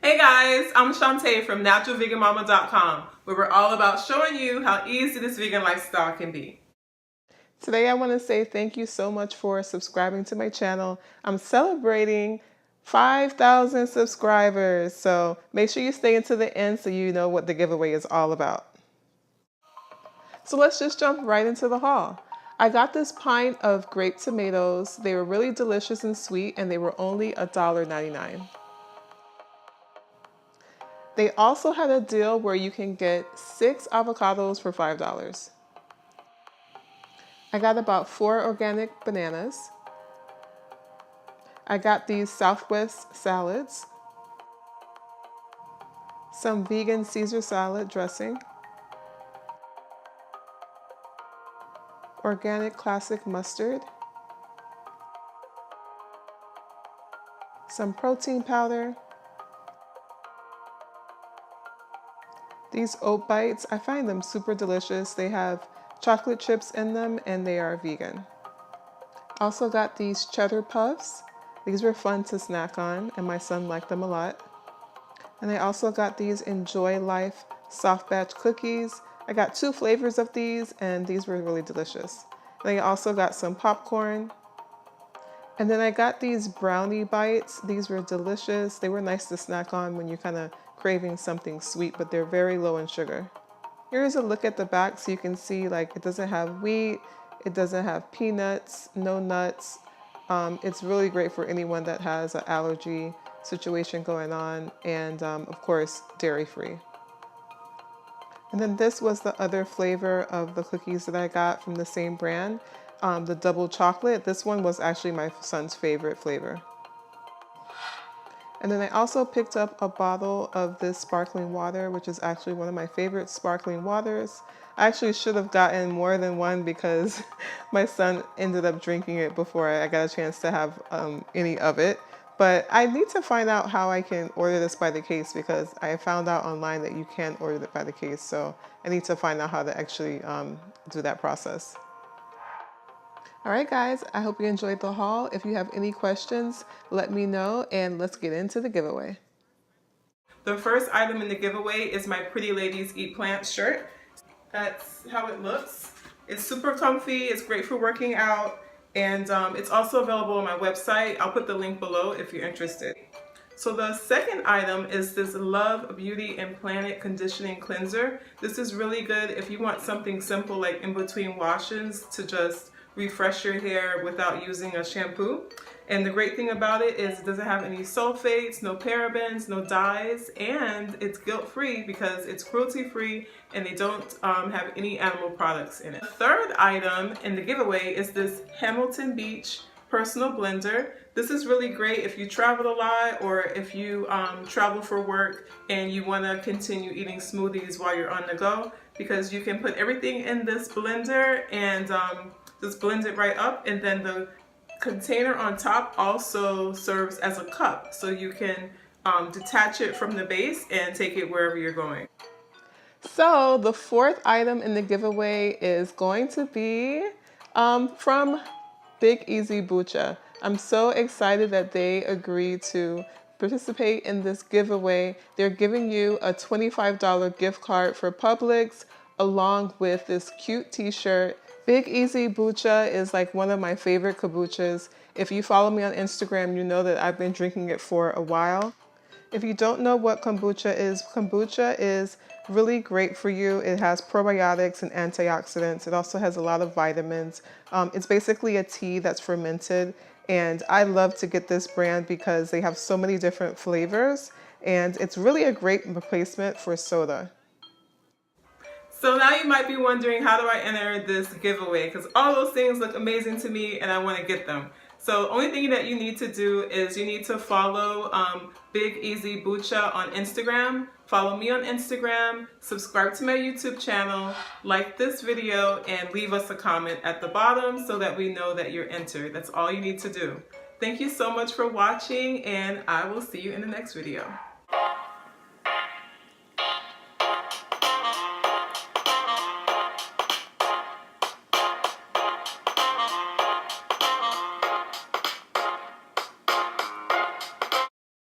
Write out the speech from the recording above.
Hey guys, I'm Shantae from naturalveganmama.com, where we're all about showing you how easy this vegan lifestyle can be. Today I want to say thank you so much for subscribing to my channel. I'm celebrating 5,000 subscribers, so make sure you stay until the end so you know what the giveaway is all about. So let's just jump right into the haul. I got this pint of grape tomatoes. They were really delicious and sweet, and they were only $1.99. They also had a deal where you can get 6 avocados for $5. I got about 4 organic bananas. I got these Southwest salads, some vegan Caesar salad dressing, organic classic mustard, some protein powder. These oat bites, I find them super delicious. They have chocolate chips in them and they are vegan. Also got these cheddar puffs. These were fun to snack on and my son liked them a lot. And I also got these Enjoy Life soft batch cookies. I got 2 flavors of these and these were really delicious. And I also got some popcorn. And then I got these brownie bites. These were delicious. They were nice to snack on when you're kind of craving something sweet, but they're very low in sugar. Here's a look at the back so you can see like it doesn't have wheat, it doesn't have peanuts, no nuts. It's really great for anyone that has an allergy situation going on, and of course dairy free. And then this was the other flavor of the cookies that I got from the same brand, the double chocolate. This one was actually my son's favorite flavor. And then I also picked up a bottle of this sparkling water, which is actually one of my favorite sparkling waters. I actually should have gotten more than one because my son ended up drinking it before I got a chance to have any of it. But I need to find out how I can order this by the case because I found out online that you can order it by the case. So I need to find out how to actually do that process. All right, guys, I hope you enjoyed the haul. If you have any questions, let me know, and let's get into the giveaway. The first item in the giveaway is my Pretty Ladies Eat Plants shirt. That's how it looks. It's super comfy, it's great for working out, and it's also available on my website. I'll put the link below if you're interested. So the second item is this Love Beauty and Planet Conditioning Cleanser. This is really good if you want something simple like in between washings to just refresh your hair without using a shampoo. And the great thing about it is it doesn't have any sulfates, no parabens, no dyes, and it's guilt-free because it's cruelty-free and they don't have any animal products in it. The third item in the giveaway is this Hamilton Beach Personal Blender. This is really great if you travel a lot or if you travel for work and you want to continue eating smoothies while you're on the go, because you can put everything in this blender and just blend it right up, and then the container on top also serves as a cup, so you can detach it from the base and take it wherever you're going. So the fourth item in the giveaway is going to be from Big Easy Bucha. I'm so excited that they agreed to participate in this giveaway. They're giving you a $25 gift card for Publix along with this cute t-shirt. Big Easy Bucha is like one of my favorite kombuchas. If you follow me on Instagram, you know that I've been drinking it for a while. If you don't know what kombucha is really great for you. It has probiotics and antioxidants. It also has a lot of vitamins. It's basically a tea that's fermented, and I love to get this brand because they have so many different flavors, and it's really a great replacement for soda. So now you might be wondering, how do I enter this giveaway? Because all those things look amazing to me and I want to get them. So the only thing that you need to do is you need to follow Big Easy Bucha on Instagram, follow me on Instagram, subscribe to my YouTube channel, like this video, and leave us a comment at the bottom so that we know that you're entered. That's all you need to do. Thank you so much for watching, and I will see you in the next video.